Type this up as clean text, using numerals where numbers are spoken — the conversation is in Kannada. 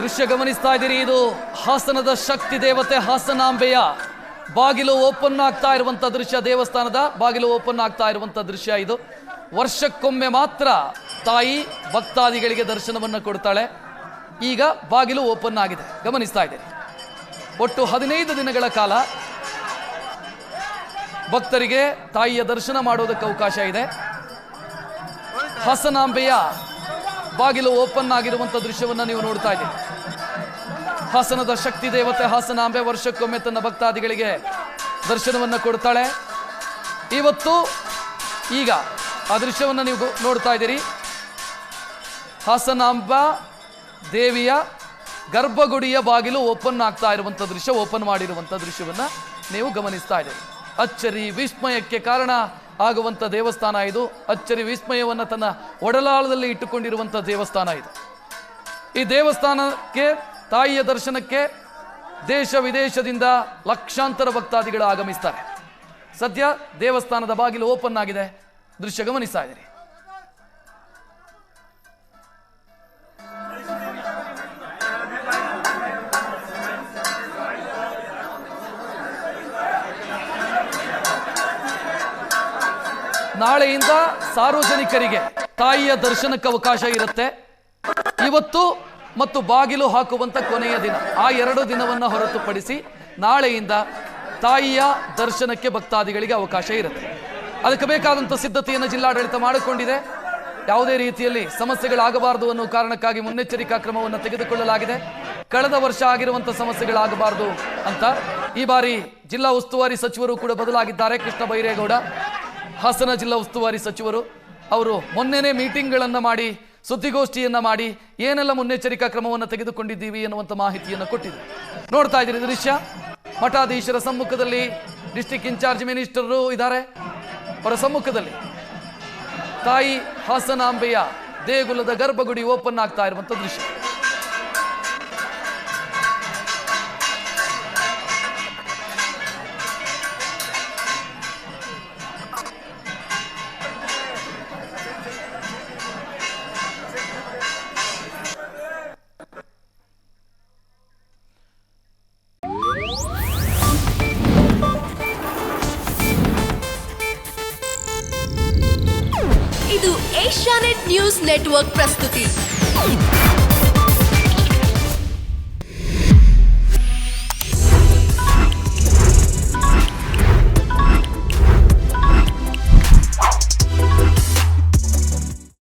ದೃಶ್ಯ ಗಮನಿಸ್ತಾ ಇದ್ದೀರಿ. ಇದು ಹಾಸನದ ಶಕ್ತಿ ದೇವತೆ ಹಾಸನಾಂಬೆಯ ಬಾಗಿಲು ಓಪನ್ ಆಗ್ತಾ ಇರುವಂತ ದೃಶ್ಯ. ದೇವಸ್ಥಾನದ ಬಾಗಿಲು ಓಪನ್ ಆಗ್ತಾ ಇರುವಂತ ದೃಶ್ಯ ಇದು. ವರ್ಷಕ್ಕೊಮ್ಮೆ ಮಾತ್ರ ತಾಯಿ ಭಕ್ತಾದಿಗಳಿಗೆ ದರ್ಶನವನ್ನು ಕೊಡ್ತಾಳೆ. ಈಗ ಬಾಗಿಲು ಓಪನ್ ಆಗಿದೆ, ಗಮನಿಸ್ತಾ ಇದ್ದೀರಿ. ಒಟ್ಟು 15 ದಿನಗಳ ಕಾಲ ಭಕ್ತರಿಗೆ ತಾಯಿಯ ದರ್ಶನ ಮಾಡೋದಕ್ಕೆ ಅವಕಾಶ ಇದೆ. ಹಾಸನಾಂಬೆಯ ಬಾಗಿಲು ಓಪನ್ ಆಗಿರುವಂಥ ದೃಶ್ಯವನ್ನು ನೀವು ನೋಡ್ತಾ ಇದ್ದೀರಿ. ಹಾಸನದ ಶಕ್ತಿ ದೇವತೆ ಹಾಸನಾಂಬೆ ವರ್ಷಕ್ಕೊಮ್ಮೆ ತನ್ನ ಭಕ್ತಾದಿಗಳಿಗೆ ದರ್ಶನವನ್ನು ಕೊಡ್ತಾಳೆ. ಇವತ್ತು ಈಗ ಆ ದೃಶ್ಯವನ್ನು ನೀವು ನೋಡ್ತಾ ಇದ್ದೀರಿ. ಹಾಸನಾಂಬ ದೇವಿಯ ಗರ್ಭಗುಡಿಯ ಬಾಗಿಲು ಓಪನ್ ಆಗ್ತಾ ಇರುವಂಥ ದೃಶ್ಯ, ಓಪನ್ ಮಾಡಿರುವಂಥ ದೃಶ್ಯವನ್ನು ನೀವು ಗಮನಿಸ್ತಾ ಇದ್ದೀರಿ. ಅಚ್ಚರಿ ವಿಸ್ಮಯಕ್ಕೆ ಕಾರಣ ಆಗುವಂಥ ದೇವಸ್ಥಾನ ಇದು. ಅಚ್ಚರಿ ವಿಸ್ಮಯವನ್ನು ತನ್ನ ಒಡಲಾಳದಲ್ಲಿ ಇಟ್ಟುಕೊಂಡಿರುವಂಥ ದೇವಸ್ಥಾನ ಇದು. ಈ ದೇವಸ್ಥಾನಕ್ಕೆ ತಾಯಿಯ ದರ್ಶನಕ್ಕೆ ದೇಶ ವಿದೇಶದಿಂದ ಲಕ್ಷಾಂತರ ಭಕ್ತಾದಿಗಳು ಆಗಮಿಸ್ತಾರೆ. ಸದ್ಯ ದೇವಸ್ಥಾನದ ಬಾಗಿಲು ಓಪನ್ ಆಗಿದೆ, ದೃಶ್ಯ ಗಮನಿಸ್ತಾ ಇದ್ದೀರಿ. ನಾಳೆಯಿಂದ ಸಾರ್ವಜನಿಕರಿಗೆ ತಾಯಿಯ ದರ್ಶನಕ್ಕೆ ಅವಕಾಶ ಇರುತ್ತೆ. ಇವತ್ತು ಮತ್ತು ಬಾಗಿಲು ಹಾಕುವಂತ ಕೊನೆಯ ದಿನ, ಆ 2 ದಿನವನ್ನು ಹೊರತುಪಡಿಸಿ ನಾಳೆಯಿಂದ ತಾಯಿಯ ದರ್ಶನಕ್ಕೆ ಭಕ್ತಾದಿಗಳಿಗೆ ಅವಕಾಶ ಇರುತ್ತೆ. ಅದಕ್ಕೆ ಬೇಕಾದಂಥ ಸಿದ್ಧತೆಯನ್ನು ಜಿಲ್ಲಾಡಳಿತ ಮಾಡಿಕೊಂಡಿದೆ. ಯಾವುದೇ ರೀತಿಯಲ್ಲಿ ಸಮಸ್ಯೆಗಳಾಗಬಾರದು ಅನ್ನೋ ಕಾರಣಕ್ಕಾಗಿ ಮುನ್ನೆಚ್ಚರಿಕಾ ಕ್ರಮವನ್ನು ತೆಗೆದುಕೊಳ್ಳಲಾಗಿದೆ. ಕಳೆದ ವರ್ಷ ಆಗಿರುವಂಥ ಸಮಸ್ಯೆಗಳಾಗಬಾರದು ಅಂತ ಈ ಬಾರಿ ಜಿಲ್ಲಾ ಉಸ್ತುವಾರಿ ಸಚಿವರು ಕೂಡ ಬದಲಾಗಿದ್ದಾರೆ. ಕೃಷ್ಣ ಬೈರೇಗೌಡ ಹಾಸನ ಜಿಲ್ಲಾ ಉಸ್ತುವಾರಿ ಸಚಿವರು ಅವರು ಮೊನ್ನೆನೇ ಮೀಟಿಂಗ್ಗಳನ್ನು ಮಾಡಿ ಸುದ್ದಿಗೋಷ್ಠಿಯನ್ನು ಮಾಡಿ ಏನೆಲ್ಲ ಮುನ್ನೆಚ್ಚರಿಕಾ ಕ್ರಮವನ್ನು ತೆಗೆದುಕೊಂಡಿದ್ದೀವಿ ಎನ್ನುವಂಥ ಮಾಹಿತಿಯನ್ನು ಕೊಟ್ಟಿದ್ದಾರೆ. ನೋಡ್ತಾ ಇದ್ದೀರಿ ದೃಶ್ಯ. ಮಠಾಧೀಶರ ಸಮ್ಮುಖದಲ್ಲಿ ಡಿಸ್ಟ್ರಿಕ್ಟ್ ಇನ್ಚಾರ್ಜ್ ಮಿನಿಸ್ಟರು ಇದ್ದಾರೆ. ಅವರ ಸಮ್ಮುಖದಲ್ಲಿ ತಾಯಿ ಹಾಸನಾಂಬೆಯ ದೇಗುಲದ ಗರ್ಭಗುಡಿ ಓಪನ್ ಆಗ್ತಾ ಇರುವಂಥ ದೃಶ್ಯ. ಇದು ಏಷ್ಯಾನೆಟ್ ನ್ಯೂಸ್ ನೆಟ್ವರ್ಕ್ ಪ್ರಸ್ತುತಿ.